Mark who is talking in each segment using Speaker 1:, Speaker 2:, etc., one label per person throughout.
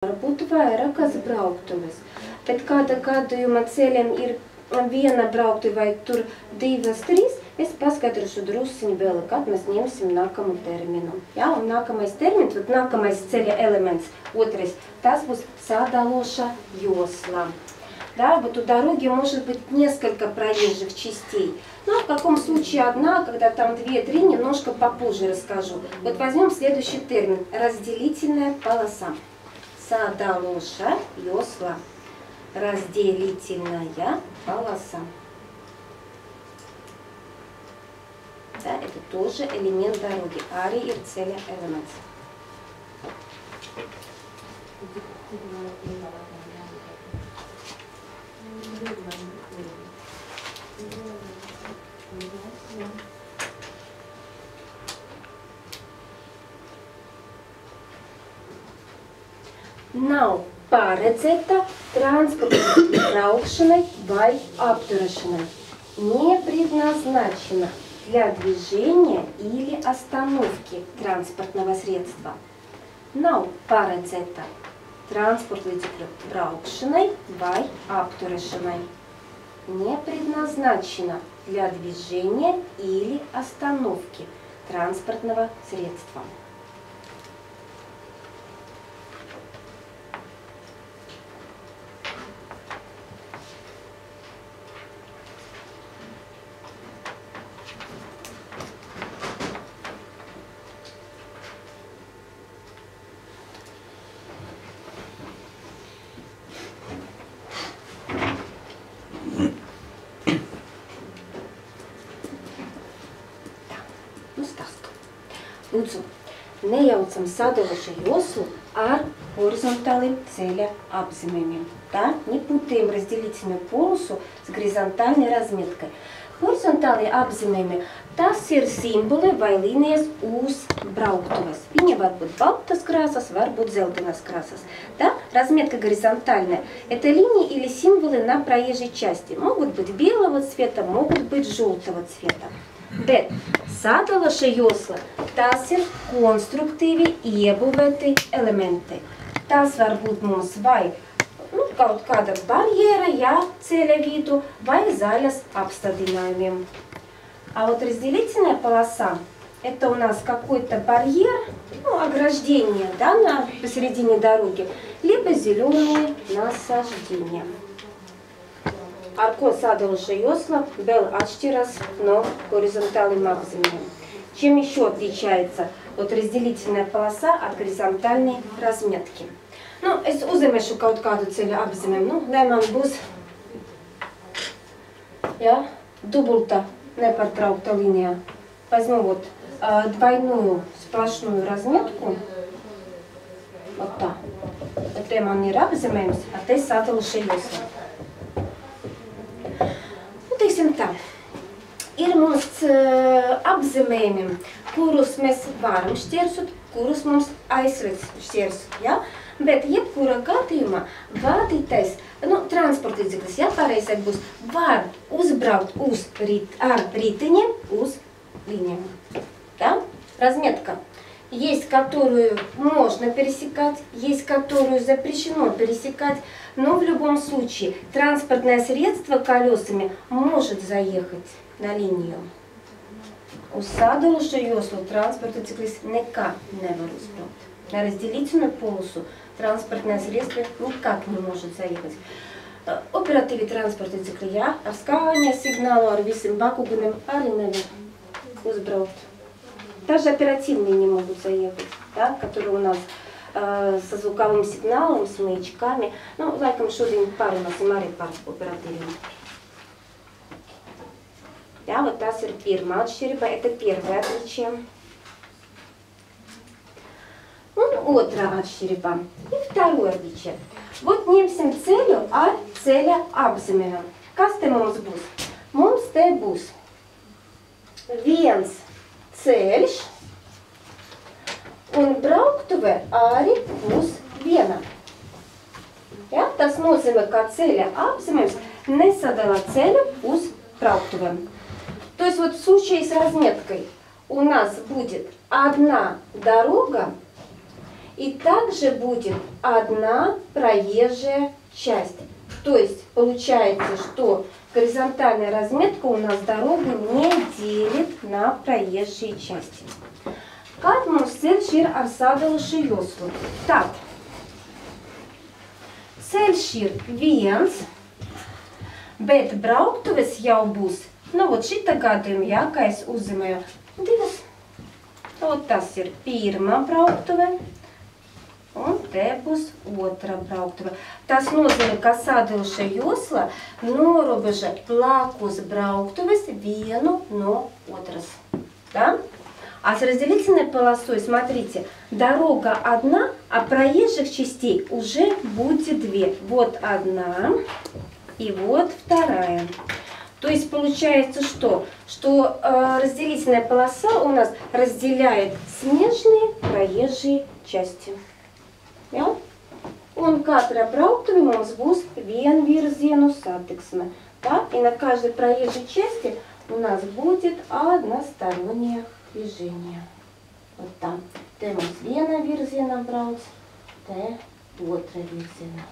Speaker 1: Būtu vairākas brauktuves, bet kāda gadījuma ceļiem ir viena brauktuve vai tur divas, trīs, es paskaidrošu drusciņu vēl, kad mēs ņemsim nākamu terminu. Ja? Un nākamais termins, nākamais ceļa elements, otrais, tas būs sadaloša josла. Да, вот у дороги может быть несколько проезжих частей. Но в каком случае одна, когда там 2-3, немножко попозже расскажу. Вот возьмем следующий термин. Разделительная полоса. Sadaloša josla. Разделительная полоса. Да, это тоже элемент дороги. Arī ir ceļa elements. Nav paredzēta transporta braukšanai vai apturēšanai. Не предназначена для движения или остановки транспортного средства. Nav paredzēta transporta līdzekļu braukšanai vai apturēšanai. Не предназначена для движения или остановки транспортного средства. Lūdzu, nejaucam sadalošu joslu ar горизонтальным ceļa apzīmējumiem. Да? Не путаем разделительную полосу с горизонтальной разметкой. Горизонtālie apzīmējumi, tas ir simboli vai līnijas uz brauktuves. Viņi var būt baltas krāsas, var būt зеленas красas. Да? Разметка горизонтальная. Это линии или символы на проезжей части. Могут быть белого цвета, могут быть желтого цвета. Bet sadaloša josla, tas ir konstruktīvi iebūvēti elementi. Tas var būt mums vai kaut kāda barjera, ja, ceļa vidu, vai zaļas apstādinājumiem. А вот разделительная полоса, это у нас какой-то барьер, ограждение, да, посередине дороги, либо зеленые насаждения. Ar ko sadaloša josla vēl atšķiras no горизонтальным apzīmējumiem. Чем еще отличается вот разделительная полоса от горизонтальной разметки? Es uzzīmēšu kaut kādu ceļa apzīmējumu, lai man būs дубulta непарtraukta линия. Возьму вот двойную сплошную разметку. Вот tā. Te man ir apzīmējums, a te sadaloša josla. Teiksim tā, ir mums apzīmējumi, kurus mēs varam šķērsot, kurus mums aizliedz šķērsot, ja? Bet jebkura gadījumā vadītājs, transporta līdzeklis, ja pareizāk būs, var uzbraukt ar riteņiem uz линиям. Да? Разметка. Есть, которую можно пересекать, есть, которую запрещено пересекать, но в любом случае транспортное средство колесами может заехать на линию. Uz sadalošu joslu transporta līdzeklis nekad nevar uzbraukt. На разделительную полосу транспортное средство никак не может заехать. Operatīvi transporta līdzekļi, jā, ar skaņa signālu, ar visiem bakūguniem arī nevar uzbraukt. Даже оперативные не могут заехать, да, которые у нас со звуковым сигналом, с маячками. Laikam šodien parunāsim arī par operatīviem. Ja, вот tas ir pirmā atšķirība, это первое отличие. Un otrā atšķirība ir второе отличие. Вот ņemsim ceļu ar ceļa apzīmējumiem. Kas te mums būs? Mums te būs viens ceļš, un brauktuve arī būs viena. Ja? Tas nozīmē, ka ceļa apzīmējums nesadala ceļu uz брауктувем. То есть вот в случае с разметкой у нас будет одна дорога, И также будет одна проезжая часть. То есть получается, что горизонтальная разметка у нас дорогу не делит на проезжие части. Как mums ceļš ir ar sadalušu joslu? Tad ceļš ir viens, bet brauktuves jau būs, nu, vot šita gadījuma, jā, kā es uzzīmēju, divas. Ot, tas ir pirmā brauktuve, un te būs otra brauktuve. Tas nozīmē, ka sadaluša josla norobeža blakus brauktuves vienu no otras. Да? А с разделительной полосой, смотрите, дорога одна, а проезжих частей уже будет две. Вот одна и вот вторая. То есть получается что? Что разделительная полоса у нас разделяет смежные проезжие части. Ja? Un katra brauktuve mums būs vienvirzienu satiksme. Да? И на каждой проезжей части у нас будет одностороннее движение. Вот там. Te mums viena virziena brauc, te otra virziena.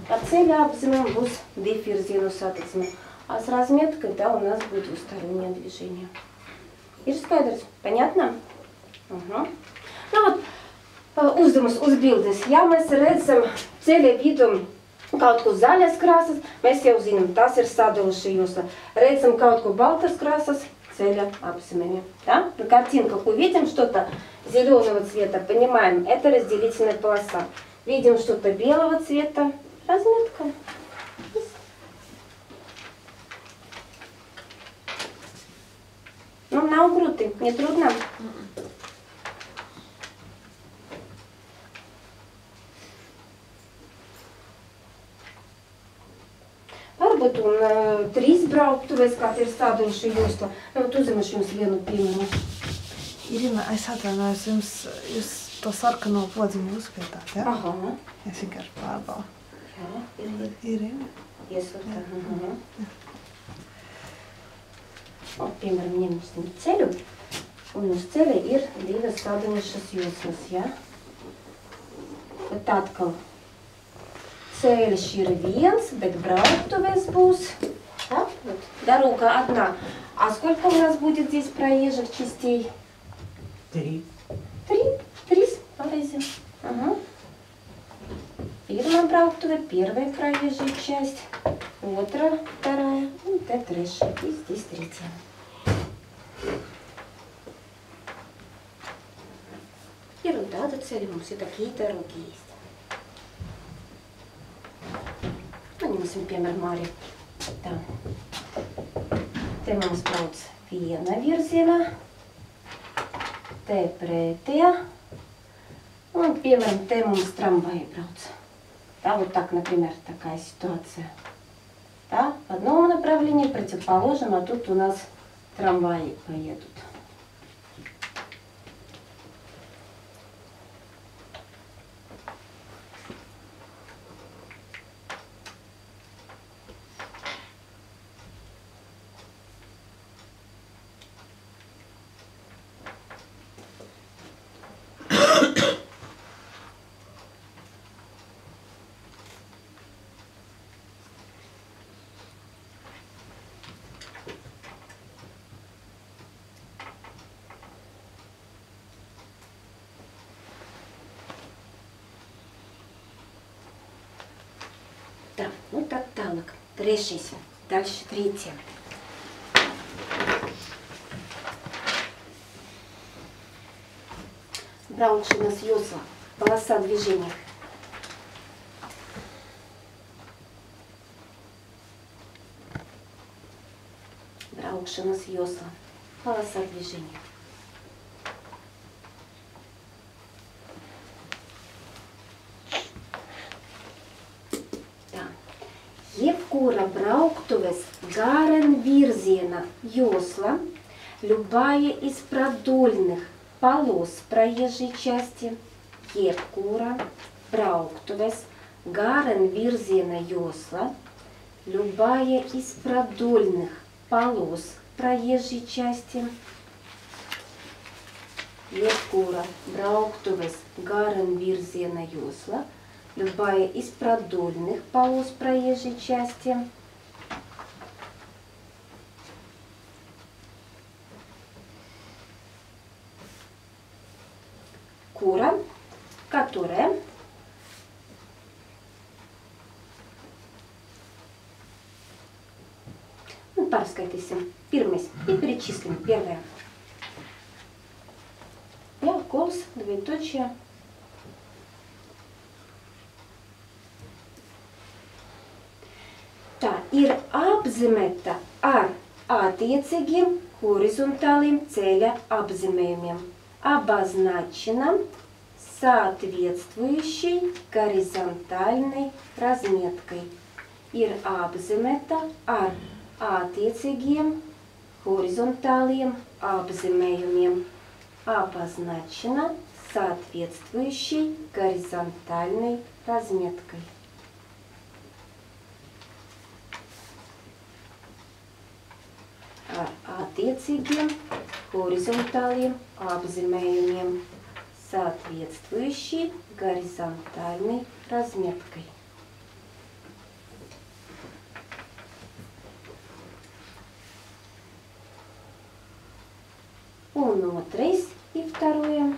Speaker 1: По ceļa apzīmēm būs divvirzienu satiksme. А с разметкой, да, у нас будет двустороннее движение. Ir skaidrs? Понятно? Угу. Nu, вот, uzdevums uz bildes. Ja mēs redzam ceļa vidu kaut ko zaļas krāsas, mēs jau zinām, tas ir sadaluša josla. Redzam kaut ko baltas krāsas, ceļa apzīmēm. Да? На картинках увидим что-то зеленого цвета, понимаем, это разделительная полоса. Видим что-то белого цвета, разметка. Ну, на укруты, не трудно? Varbūt un trīs brauktuves, kā ir stāduši josla. Nu, tu uzzīmēšu jums vienu piemēru.
Speaker 2: Irina, es atvainojos, jūs to sarkano podziņu uzskatāt, ja?
Speaker 1: Aha.
Speaker 2: Es vienkārši pārbaudu.
Speaker 1: Jā,
Speaker 2: Irina.
Speaker 1: Iesūtā. Piemēram, ņemsim ceļu. Un uz ceļa ir divas sadalušas joslas, ja? Bet atkal. Ceļš ir viens, bet brauktuves būs. Да? Вот. Дорога одна. А сколько у нас будет здесь проезжих частей?
Speaker 2: 3.
Speaker 1: 3 pareizi. Ага. Первая brauktuve, первая проезжая часть, otra, вторая, un te trešая, и здесь третья. Ерунда до цели, mums ir такие дороги есть. Nu, ņemsim piemēram Mari. Tā. Te mums brauc viena virziena, te pretējā, un piemēram te mums tramvaji brauc. Да, вот так, например, такая ситуация. Да, в одном направлении противоположном, а тут у нас трамваи поедут. Да, ну так tālāk. Trešais, дальше третье. Braukšanas josla, полоса движения. Braukšanas josla, полоса движения. Jebkura brauktuves garen virziena josla, любая из продольных полос проезжей части, jebkura brauktuves garen virziena josla, любая из продольных полос проезжей части, jebkura brauktuves garenvirziena josla, любая из продольных полос проезжей части, кура, которая pārskaitīsim pirmais и перечислим. Первое. Колс, двоеточие. Tā ir apzīmēta ar attiecīgiem horizontāliem ceļa apzīmējumiem, обозначена соответствующей горизонтальной разметкой. Ir apzīmēta ar attiecīgiem horizontāliem apzīmējumiem, обозначена соответствующей горизонтальной разметкой. Ar attiecīgiem horizontāliem apzīmējumiem, соответствующей горизонтальной разметкой. Un otrais и второе.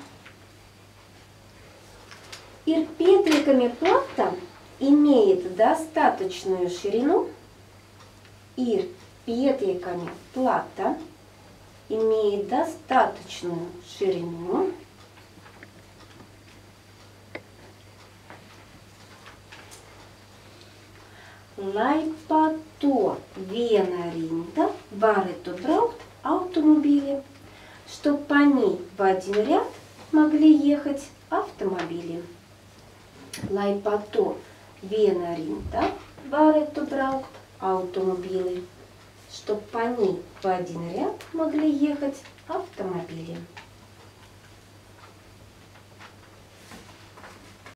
Speaker 1: Ir pietiekami plata, имеет достаточную ширину. Ir pietiekami plata, имеет достаточную ширину. Lai pa to viena rinda varētu braukt automobili, чтобы по ней в один ряд могли ехать автомобили. Lai pa to viena rinda varētu braukt automobili, чтобы по ней в один ряд могли ехать автомобили.